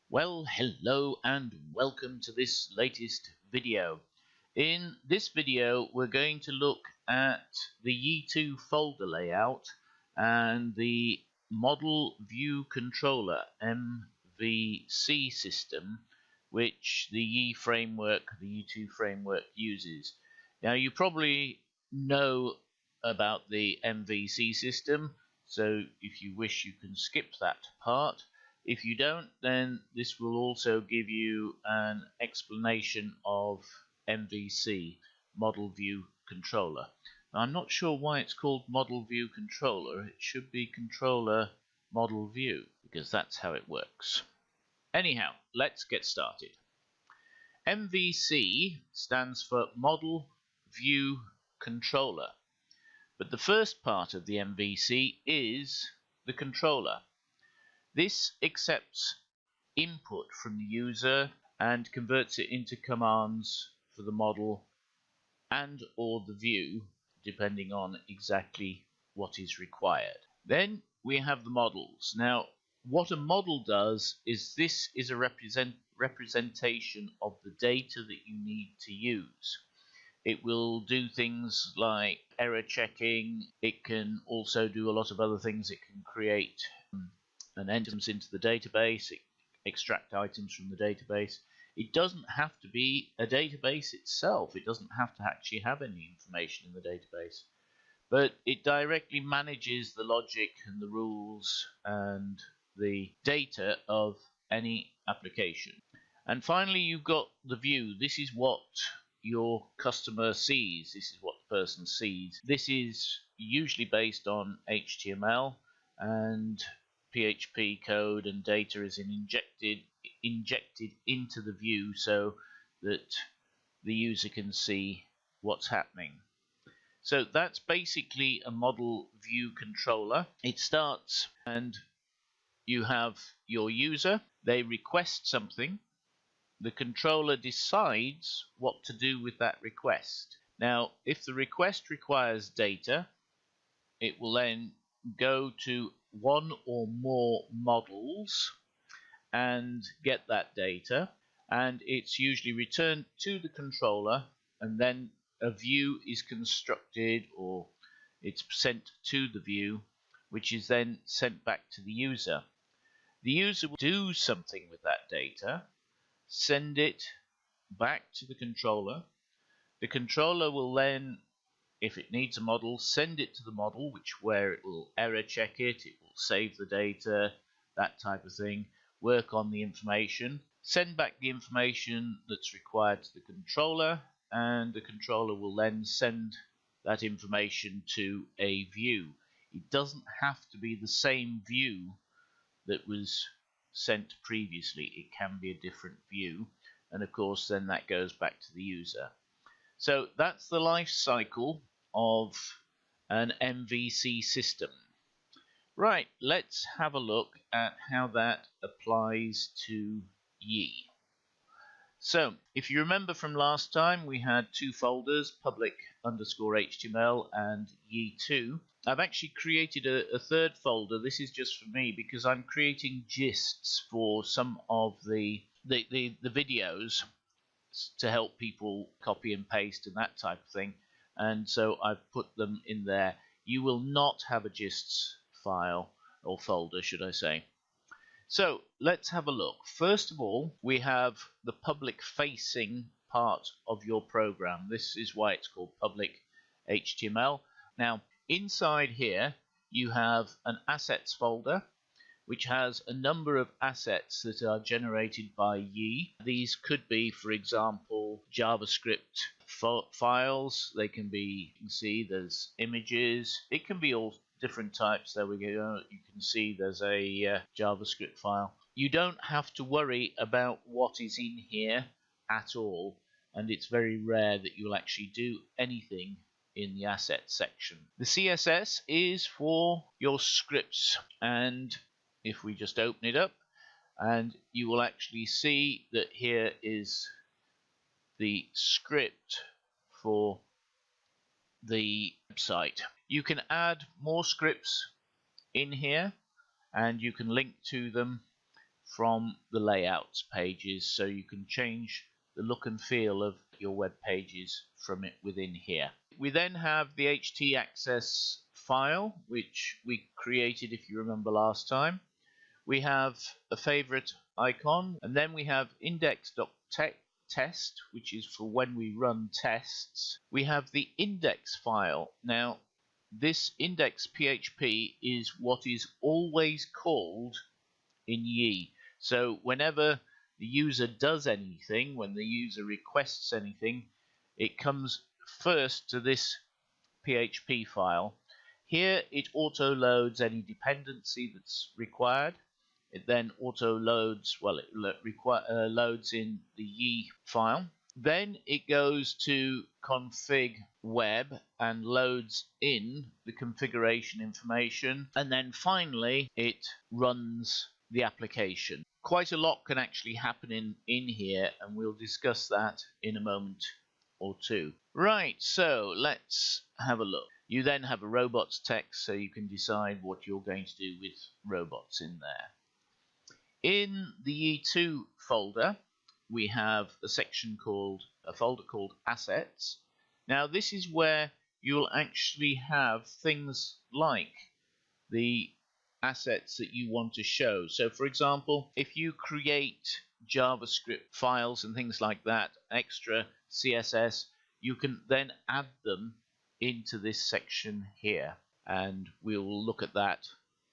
Well, hello and welcome to this latest video. In this video, we're going to look at the Yii2 folder layout and the Model View Controller MVC system, which the Yii2 framework uses. Now, you probably know about the MVC system, so if you wish, you can skip that part. If you don't, then this will also give you an explanation of MVC, Model View Controller. Now, I'm not sure why it's called Model View Controller. It should be Controller Model View, because that's how it works. Anyhow, let's get started. MVC stands for Model View Controller, but the first part of the MVC is the controller. This accepts input from the user and converts it into commands for the model and or the view, depending on exactly what is required. Then we have the models. Now, what a model does is this is a representation of the data that you need to use. It will do things like error checking. It can also do a lot of other things. It can create items into the database, extract items from the database. It doesn't have to be a database itself. It doesn't have to actually have any information in the database. But it directly manages the logic and the rules and the data of any application. And finally, you've got the view. This is what your customer sees. This is what the person sees. This is usually based on HTML and PHP code, and data is injected into the view so that the user can see what's happening. So that's basically a model view controller. It starts and you have your user. They request something. The controller decides what to do with that request. Now, if the request requires data, it will then go to one or more models and get that data, and it's usually returned to the controller, and then a view is constructed or it's sent to the view, which is then sent back to the user. The user will do something with that data, send it back to the controller. The controller will then, if it needs a model, send it to the model, where it will error check it, it will save the data, that type of thing, work on the information, send back the information that's required to the controller, and the controller will then send that information to a view. It doesn't have to be the same view that was sent previously. It can be a different view, and of course then that goes back to the user. So that's the life cycle of an MVC system. Right, let's have a look at how that applies to Yii. So, if you remember from last time, we had two folders, public_HTML and Yii2. I've actually created a third folder. This is just for me because I'm creating gists for some of the videos to help people copy and paste and that type of thing, and so I've put them in there. You will not have a gists file or folder, should I say. So let's have a look. First of all, we have the public facing part of your program. This is why it's called public HTML. Now, inside here you have an assets folder which has a number of assets that are generated by Yii. These could be, for example, JavaScript files. They can be, you can see there's images. It can be all different types. There we go. You can see there's a JavaScript file. You don't have to worry about what is in here at all, and it's very rare that you'll actually do anything in the assets section. The CSS is for your scripts, and if we just open it up, and you will actually see that here is the script for the website. You can add more scripts in here and you can link to them from the layouts pages, so you can change the look and feel of your web pages from it within here. We then have the htaccess file, which we created if you remember last time. We have a favorite icon, and then we have index.test, which is for when we run tests. We have the index file. Now, this index PHP is what is always called in Yii. So whenever the user does anything, when the user requests anything, it comes first to this PHP file. Here it auto loads any dependency that's required. It then auto loads, well, it loads in the Yii file. Then it goes to config web and loads in the configuration information, and then finally it runs the application. Quite a lot can actually happen in here, and we'll discuss that in a moment or two. Right, so let's have a look. You then have a robots text, so you can decide what you're going to do with robots in there. In the Yii2 folder, we have a folder called assets. Now this is where you'll actually have things like the assets that you want to show. So for example, if you create JavaScript files and things like that, extra CSS, you can then add them into this section here, and we'll look at that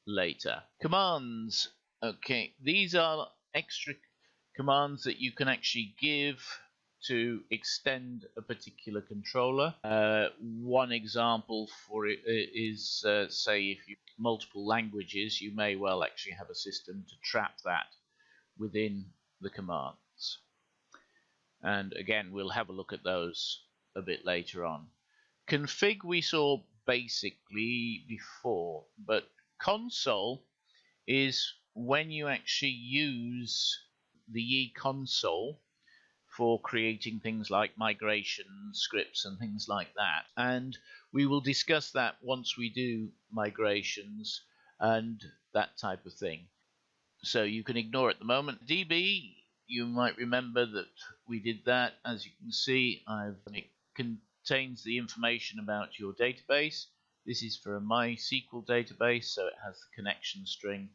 later. Commands. Okay, these are extra commands that you can actually give to extend a particular controller. One example for it is, say, if you have multiple languages, you may well actually have a system to trap that within the commands. And again, we'll have a look at those a bit later on. Config we saw basically before, but console is when you actually use the Yii console for creating things like migration scripts and things like that. And we will discuss that once we do migrations and that type of thing. So you can ignore it at the moment. DB, you might remember that we did that. As you can see, it contains the information about your database. This is for a MySQL database, so it has the connection string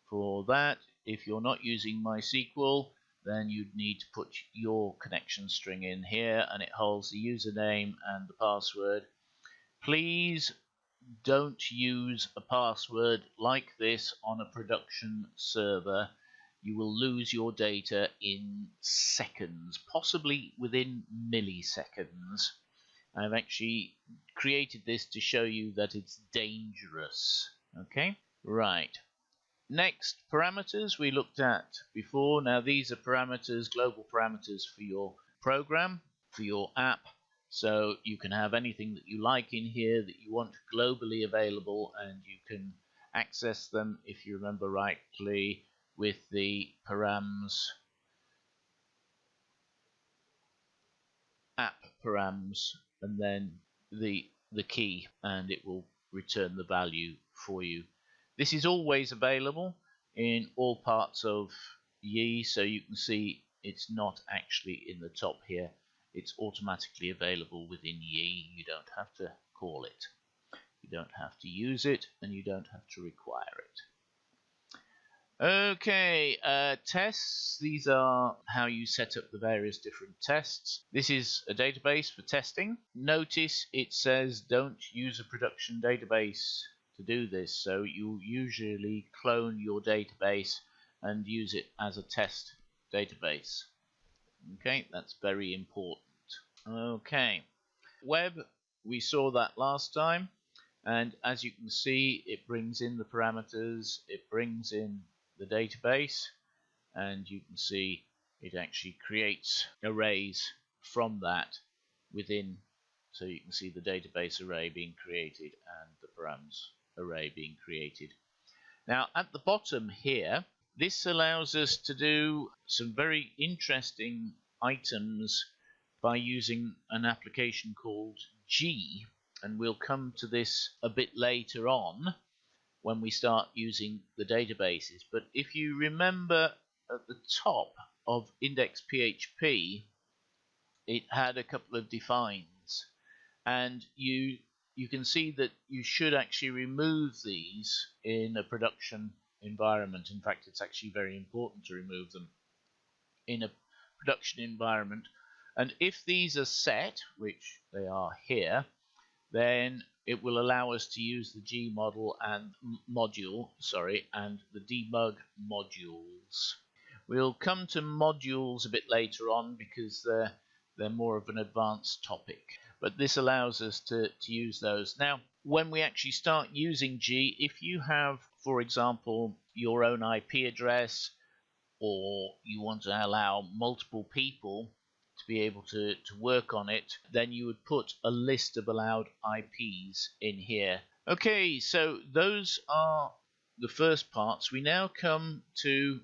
for that. If you're not using MySQL, then you'd need to put your connection string in here, and it holds the username and the password. Please don't use a password like this on a production server. You will lose your data in seconds, possibly within milliseconds. I've actually created this to show you that it's dangerous. Okay, right. Next, parameters we looked at before. Now these are parameters, global parameters for your program, for your app. So you can have anything that you like in here that you want globally available, and you can access them, if you remember rightly, with the params, app params, and then the key, and it will return the value for you. This is always available in all parts of Yii, so you can see it's not actually in the top here. It's automatically available within Yii. You don't have to call it. You don't have to use it, and you don't have to require it. Okay, tests. These are how you set up the various different tests. This is a database for testing. Notice it says don't use a production database to do this, so you usually clone your database and use it as a test database. Okay, that's very important. Okay, web, we saw that last time, and as you can see, it brings in the parameters, it brings in the database, and you can see it actually creates arrays from that within, so you can see the database array being created and the params array being created. Now at the bottom here, this allows us to do some very interesting items by using an application called G, and we'll come to this a bit later on. when we start using the databases. But if you remember at the top of index.php, it had a couple of defines, and you can see that you should actually remove these in a production environment. In fact, it's actually very important to remove them in a production environment. And if these are set, which they are here, then it will allow us to use the G model and and the debug modules. We'll come to modules a bit later on because they're more of an advanced topic, but this allows us to use those. Now, when we actually start using G, if you have, for example, your own IP address, or you want to allow multiple people to be able to work on it, then you would put a list of allowed IPs in here. Okay, so those are the first parts. We now come to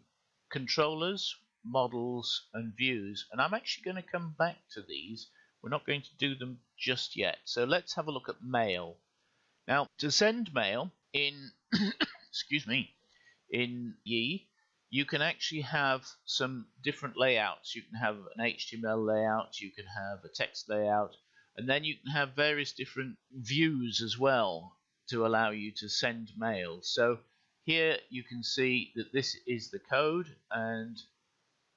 controllers, models, and views, and I'm actually going to come back to these. We're not going to do them just yet. So let's have a look at mail. Now, to send mail in excuse me, in Yii, you can actually have some different layouts. You can have an HTML layout, you can have a text layout, and then you can have various different views as well to allow you to send mail. So here you can see that this is the code, and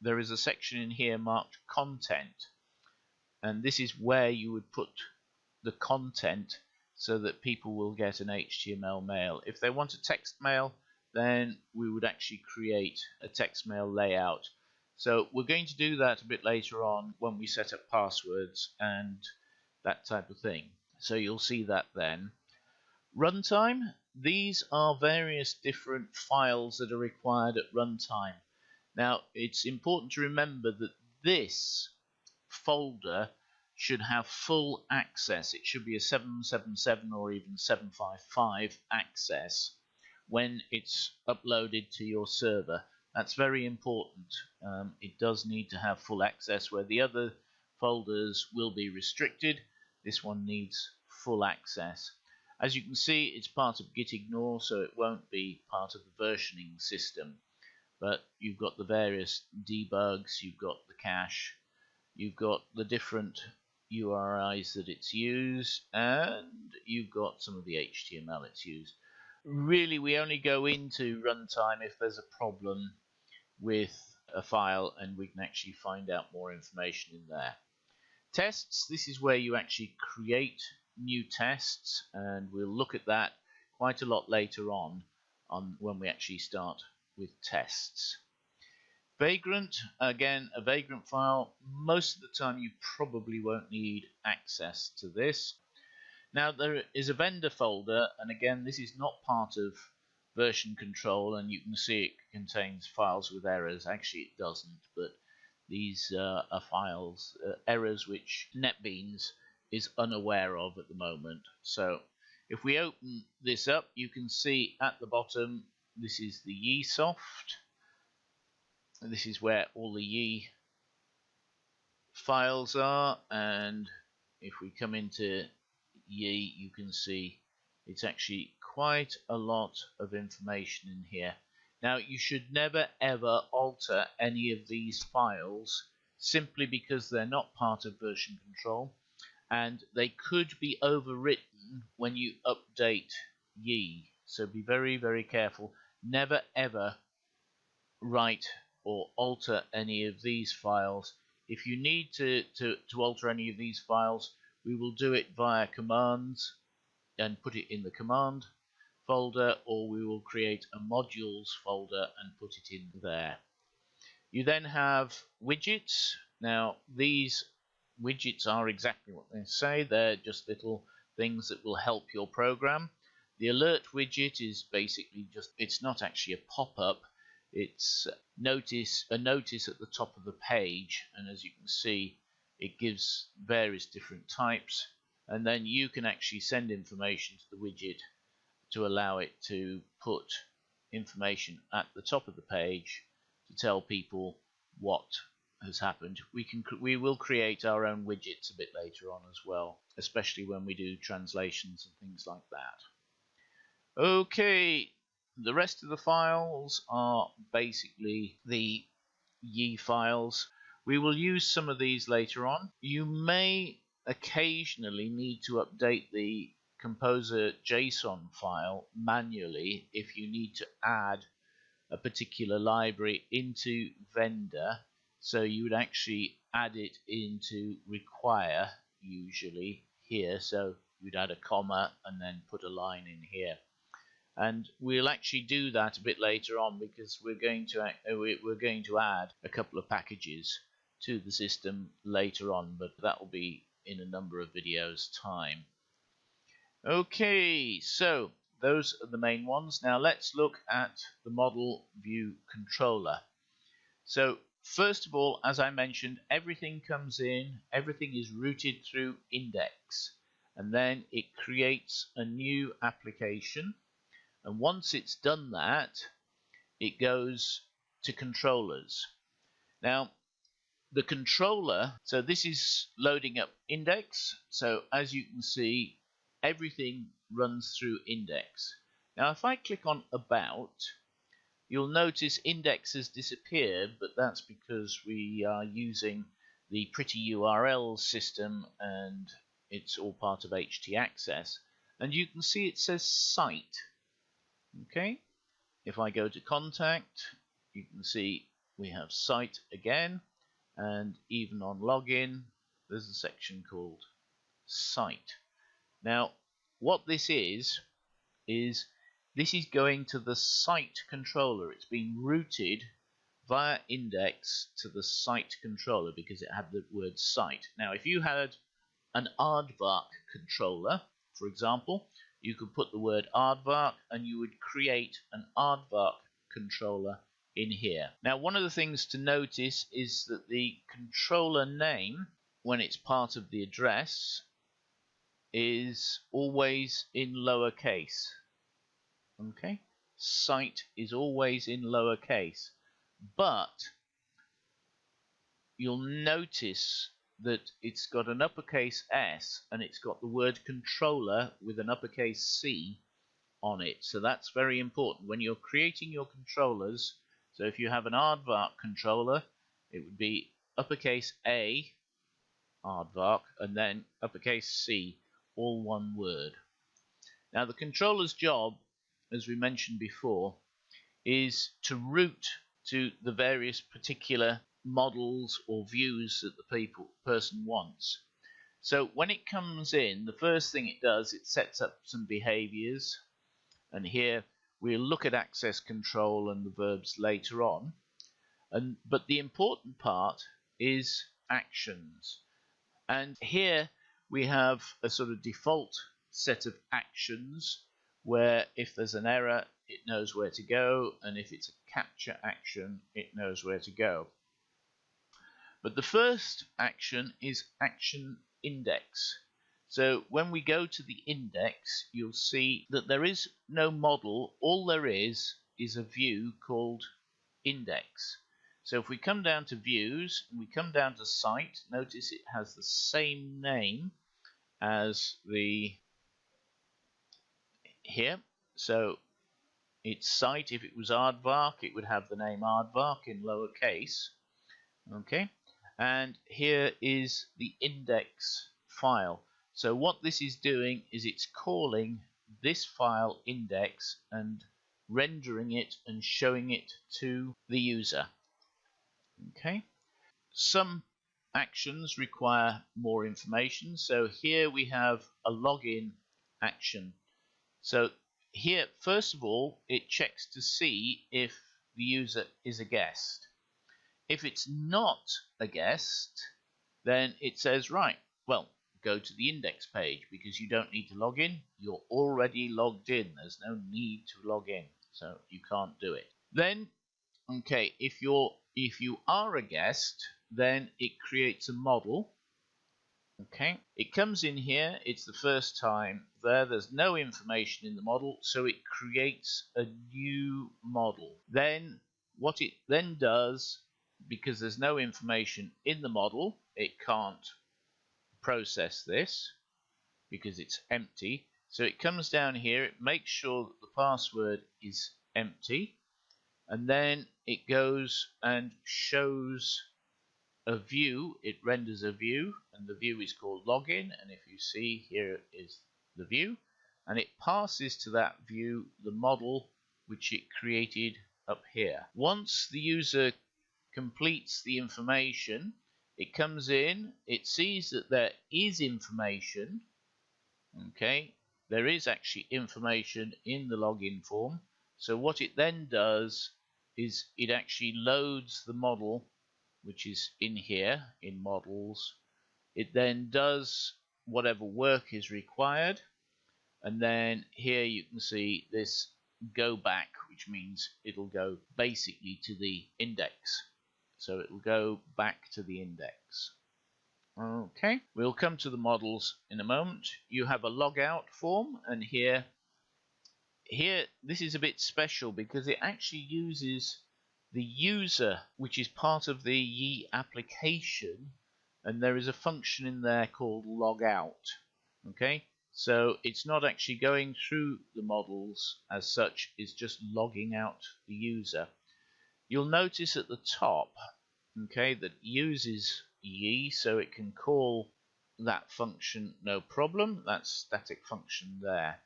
there is a section in here marked content, and this is where you would put the content so that people will get an HTML mail. If they want a text mail, then we would actually create a text mail layout. So we're going to do that a bit later on when we set up passwords and that type of thing. So you'll see that then. Runtime, these are various different files that are required at runtime. Now, it's important to remember that this folder should have full access. It should be a 777 or even 755 access when it's uploaded to your server. That's very important. It does need to have full access, where the other folders will be restricted. This one needs full access. As you can see, it's part of gitignore, so it won't be part of the versioning system. But you've got the various debugs, you've got the cache, you've got the different URIs that it's used, and you've got some of the HTML it's used. Really, we only go into runtime if there's a problem with a file and we can actually find out more information in there. Tests, this is where you actually create new tests, and we'll look at that quite a lot later on when we actually start with tests. Vagrant, again, a Vagrant file. Most of the time you probably won't need access to this. Now, there is a vendor folder, and again, this is not part of version control, and you can see it contains files with errors. Actually, it doesn't, but these are files, errors which NetBeans is unaware of at the moment. So if we open this up, you can see at the bottom, this is the Yii soft. This is where all the Yii files are, and if we come into Yii, you can see it's actually quite a lot of information in here. Now, you should never ever alter any of these files simply because they're not part of version control, and they could be overwritten when you update Yii. So be very, very careful. Never ever write or alter any of these files. If you need to alter any of these files, we will do it via commands and put it in the command folder, or we will create a modules folder and put it in there. You then have widgets. Now, these widgets are exactly what they say. They're just little things that will help your program. The alert widget is basically just, it's not actually a pop-up, it's a notice at the top of the page, and as you can see, it gives various different types, and then you can actually send information to the widget to allow it to put information at the top of the page to tell people what has happened. We will create our own widgets a bit later on as well, especially when we do translations and things like that. Okay, the rest of the files are basically the Yii files. We will use some of these later on. You may occasionally need to update the Composer JSON file manually if you need to add a particular library into vendor. So you would actually add it into require, usually here. So you'd add a comma and then put a line in here. And we'll actually do that a bit later on because we're going to add a couple of packages to the system later on, but that will be in a number of videos time. Okay, so those are the main ones. Now let's look at the model view controller. So first of all, as I mentioned, everything comes in, everything is routed through index, and then it creates a new application. And once it's done that, it goes to controllers. Now, the controller, so this is loading up index. So as you can see, everything runs through index. Now, if I click on about, you'll notice index has disappeared, but that's because we are using the pretty URL system and it's all part of htaccess. And you can see it says site. Okay, if I go to contact, you can see we have site again, and even on login there's a section called site. Now what this is this is going to the site controller. It's been routed via index to the site controller because it had the word site. Now if you had an aardvark controller, for example, you could put the word aardvark and you would create an aardvark controller in here. Now one of the things to notice is that the controller name, when it's part of the address, is always in lowercase. Okay, site is always in lowercase, but you'll notice that it's got an uppercase S and it's got the word controller with an uppercase C on it. So that's very important when you're creating your controllers. So if you have an aardvark controller, it would be uppercase A, aardvark, and then uppercase C, all one word. Now the controller's job, as we mentioned before, is to route to the various particular models or views that the person wants. So when it comes in, the first thing it does, it sets up some behaviors, and here we'll look at access control and the verbs later on. But the important part is actions, and here we have a sort of default set of actions where if there's an error it knows where to go, and if it's a capture action it knows where to go. But the first action is action index. So when we go to the index, you'll see that there is no model. All there is a view called index. So if we come down to views and we come down to site, notice it has the same name as the here. So it's site. If it was aardvark, it would have the name aardvark in lowercase. Okay, and here is the index file. So what this is doing is it's calling this file index and rendering it and showing it to the user. Okay, some actions require more information. So here we have a login action. So here, first of all, it checks to see if the user is a guest. If it's not a guest, then it says, right, well, go to the index page because you don't need to log in. You're already logged in. There's no need to log in, so you can't do it. Then, okay, if you are a guest, then it creates a model. Okay, it comes in here. It's the first time there. There's no information in the model, so it creates a new model. Then what it then does, because there's no information in the model, it can't process this because it's empty. So it comes down here, it makes sure that the password is empty, and then it goes and shows a view. It renders a view, and the view is called login, and if you see, here is the view, and it passes to that view the model which it created up here. Once the user completes the information, it comes in, it sees that there is information. Okay, there is actually information in the login form. So what it then does is it actually loads the model which is in here in models. It then does whatever work is required, and then here you can see this go back, which means it'll go basically to the index. So it will go back to the index. Okay, we'll come to the models in a moment. You have a logout form, and here this is a bit special because it actually uses the user, which is part of the Yii application, and there is a function in there called logout. Okay, so it's not actually going through the models as such, it's just logging out the user. You'll notice at the top, okay, that uses Yii, so it can call that function no problem. That static function there.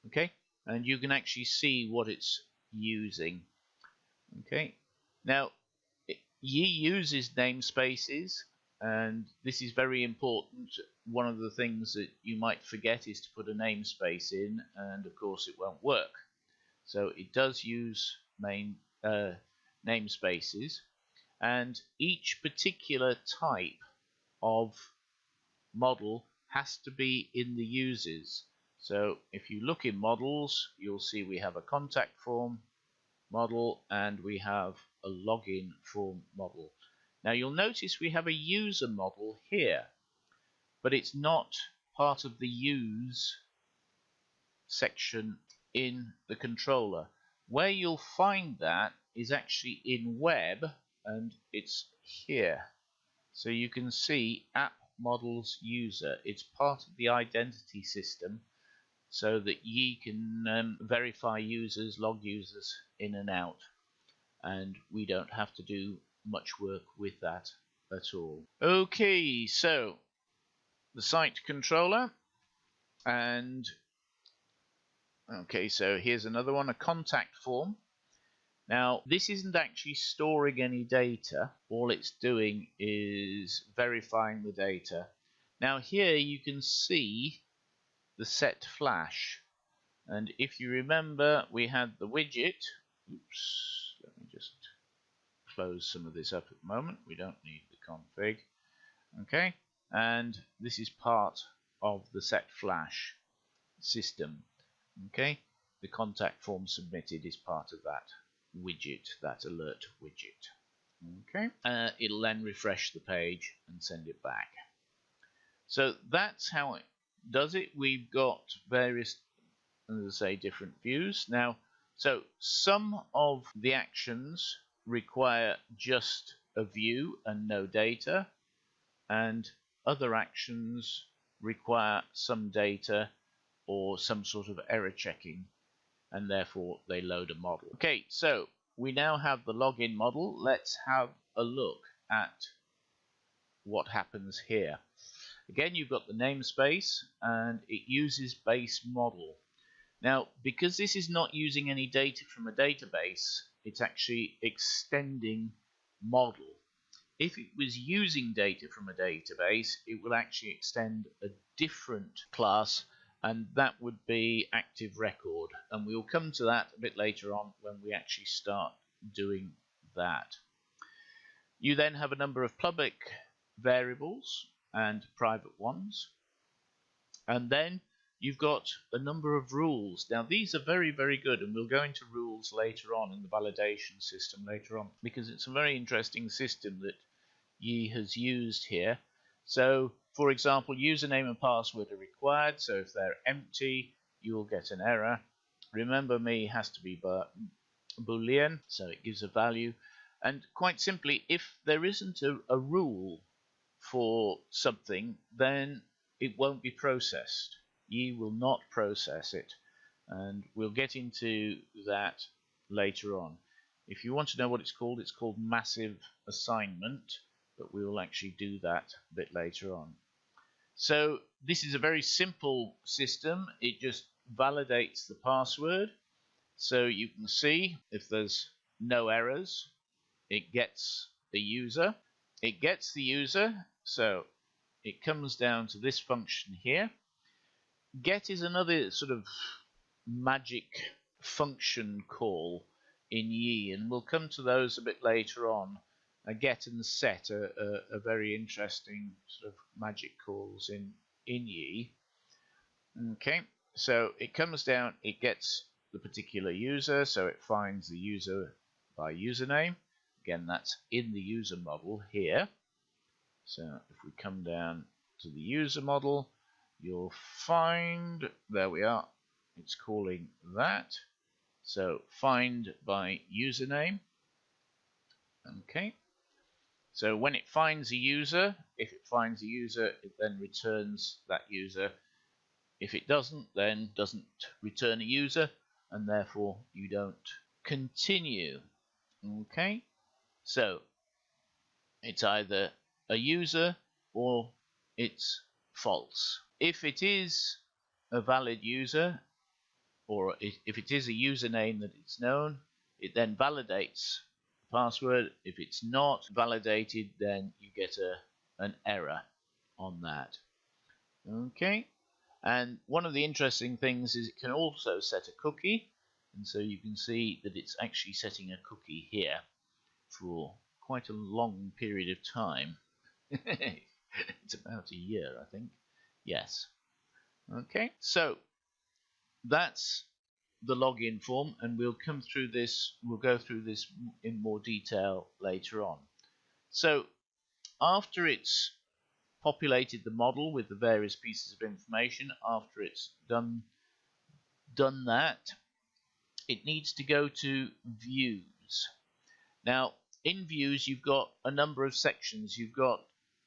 Okay, and you can actually see what it's using. Okay, now Yii uses namespaces, and this is very important. One of the things that you might forget is to put a namespace in, and of course it won't work. So it does use namespaces, and each particular type of model has to be in the uses. So if you look in models, you'll see we have a contact form model and we have a login form model. Now you'll notice we have a user model here, but it's not part of the use section in the controller. Where you'll find that is actually in web, and it's here. So you can see app models user. It's part of the identity system, so that Yii can verify users, log users in and out, and we don't have to do much work with that at all. Okay, so the site controller, and okay, so here's another one, a contact form. Now this isn't actually storing any data, all it's doing is verifying the data. Now here you can see the set flash, and if you remember, we had the widget. Oops, let me just close some of this up at the moment, we don't need the config. Okay, and this is part of the set flash system. Okay, the contact form submitted is part of that widget, that alert widget. Okay, it'll then refresh the page and send it back. So that's how it does it. We've got various, as I say, different views. Now, so some of the actions require just a view and no data, and other actions require some data or some sort of error checking, and therefore they load a model. Okay, so we now have the login model. Let's have a look at what happens here. Again, you've got the namespace, and it uses base model. Now, because this is not using any data from a database, it's actually extending model. If it was using data from a database, it will actually extend a different class, and that would be active record, and we'll come to that a bit later on when we actually start doing that. You then have a number of public variables and private ones, and then you've got a number of rules. Now these are very, very good, and we'll go into rules later on in the validation system later on, because it's a very interesting system that Yii has used here. So for example, username and password are required, so if they're empty you will get an error. Remember me has to be Boolean, so it gives a value. And quite simply, if there isn't a rule for something, then it won't be processed. Yii will not process it, and we'll get into that later on. If you want to know what it's called massive assignment, but we will actually do that a bit later on. So this is a very simple system. It just validates the password. So you can see if there's no errors, it gets the user. It gets the user, so it comes down to this function here. Get is another sort of magic function call in Yii, and we'll come to those a bit later on. Get and set are very interesting sort of magic calls in Yii. Okay, so it comes down, it gets the particular user, so it finds the user by username. Again, that's in the user model here. So if we come down to the user model, you'll find, there we are, it's calling that. So find by username. Okay. So when it finds a user, if it finds a user, it then returns that user. If it doesn't, then doesn't return a user, and therefore you don't continue. Okay. So it's either a user or it's false. If it is a valid user, or if it is a username that it's known, it then validates the password. If it's not validated, then you get an error on that. Okay, and one of the interesting things is it can also set a cookie, and so you can see that it's actually setting a cookie here for quite a long period of time. It's about a year, I think. Yes. Okay, so that's the login form, and we'll come through this, we'll go through this in more detail later on. So after it's populated the model with the various pieces of information, after it's done that, it needs to go to views. Now in views you've got a number of sections. You've got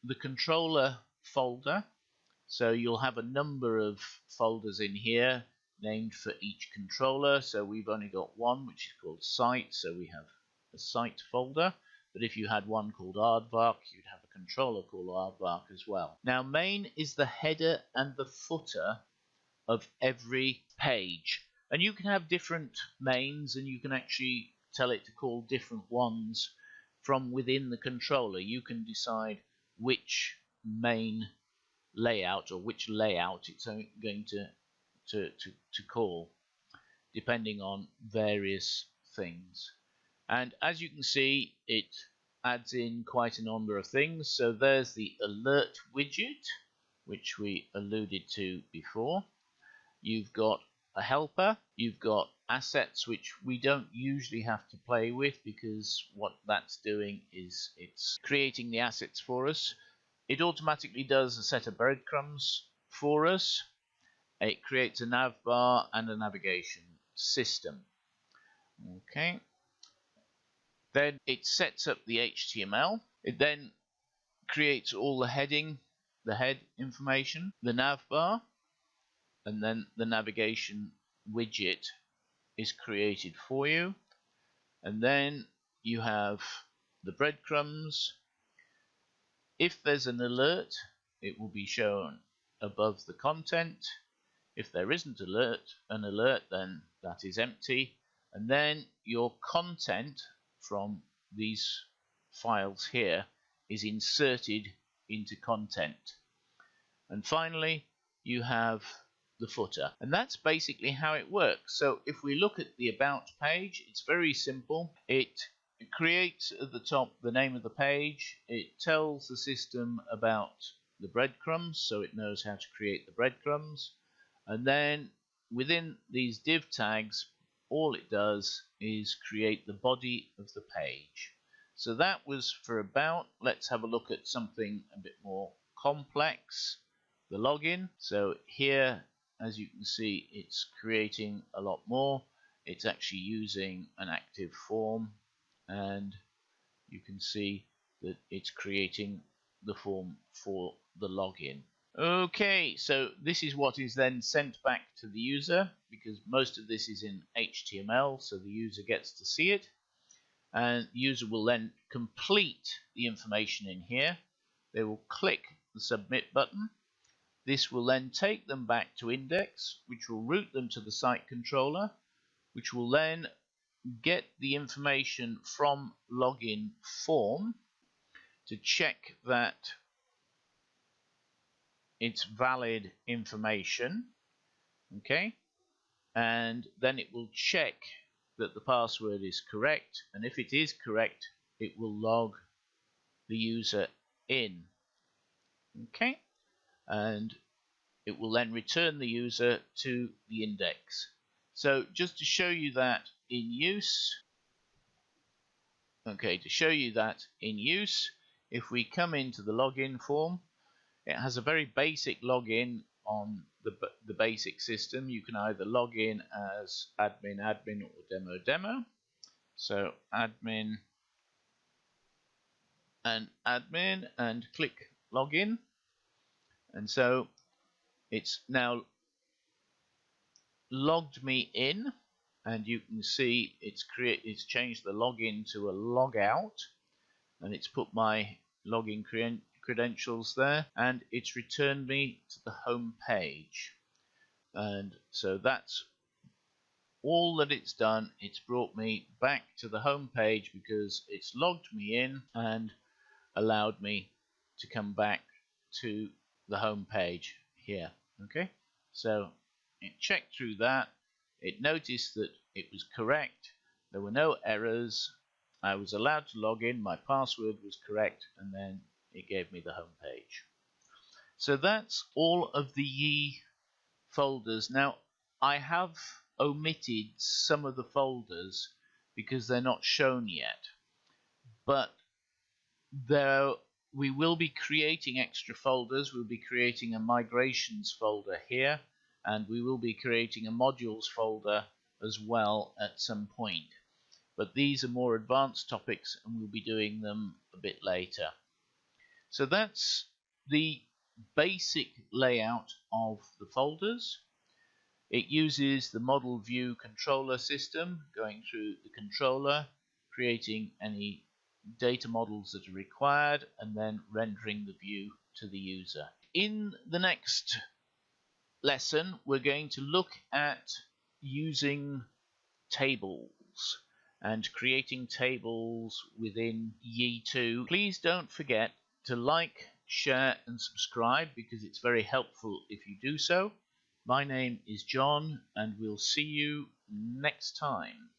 the controller folder, so you'll have a number of folders in here named for each controller. So we've only got one, which is called site, so we have a site folder. But if you had one called aardvark, you'd have a controller called aardvark as well. Now main is the header and the footer of every page, and you can have different mains, and you can actually tell it to call different ones from within the controller. You can decide which main layout or which layout it's going to call, depending on various things. And as you can see, it adds in quite a number of things. So there's the alert widget, which we alluded to before. You've got a helper, you've got assets, which we don't usually have to play with, because what that's doing is it's creating the assets for us. It automatically does a set of breadcrumbs for us. It creates a nav bar and a navigation system. Okay. Then it sets up the HTML. It then creates all the heading, the head information, the nav bar, and then the navigation widget is created for you. And then you have the breadcrumbs. If there's an alert, it will be shown above the content. If there isn't an alert, then that is empty. And then your content from these files here is inserted into content. And finally, you have the footer. And that's basically how it works. So if we look at the about page, it's very simple. It creates at the top the name of the page. It tells the system about the breadcrumbs, so it knows how to create the breadcrumbs. And then within these div tags, all it does is create the body of the page. So that was for about. Let's have a look at something a bit more complex, the login. So here, as you can see, it's creating a lot more. It's actually using an active form, and you can see that it's creating the form for the login. Okay, so this is what is then sent back to the user, because most of this is in HTML, so the user gets to see it. And the user will then complete the information in here. They will click the submit button. This will then take them back to index, which will route them to the site controller, which will then get the information from login form to check that it's valid information. Okay, and then it will check that the password is correct, and if it is correct, it will log the user in. Okay, and it will then return the user to the index. So just to show you that in use, if we come into the login form, it has a very basic login on the basic system. You can either log in as admin or demo. So admin and click login, and so it's now logged me in, and you can see it's changed the login to a logout, and it's put my login credentials there, and it's returned me to the home page. And so that's all that it's done. It's brought me back to the home page because it's logged me in and allowed me to come back to the home page here. Okay, so it checked through that, it noticed that it was correct, there were no errors, I was allowed to log in, my password was correct, and then it gave me the home page. So that's all of the Yii folders. Now I have omitted some of the folders because they're not shown yet, but we will be creating extra folders. We'll be creating a migrations folder here, and we will be creating a modules folder as well at some point. But these are more advanced topics, and we'll be doing them a bit later. So that's the basic layout of the folders. It uses the model view controller system, going through the controller, creating any data models that are required, and then rendering the view to the user. In the next lesson, we're going to look at using tables and creating tables within Yii2. Please don't forget to like, share and subscribe, because it's very helpful if you do so. My name is John, and we'll see you next time.